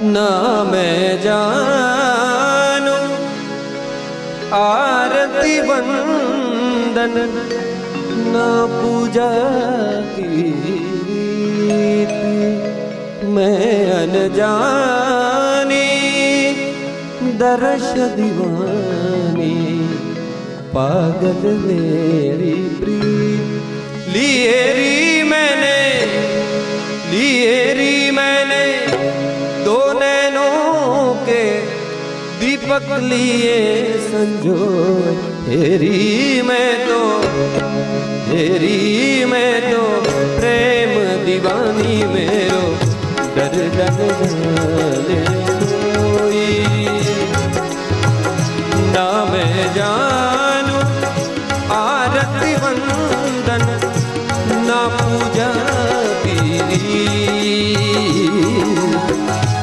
ना मैं जानू आरती वंदन ना पूजा की रीति। मैं अनजानी दर्श दीवानी पागल मेरी प्रीत। लिए री मैंने दो नैनों के दीपक लिए संजोए। हेरी मैं तो प्रेम दीवानी मेरो दर्द जाने।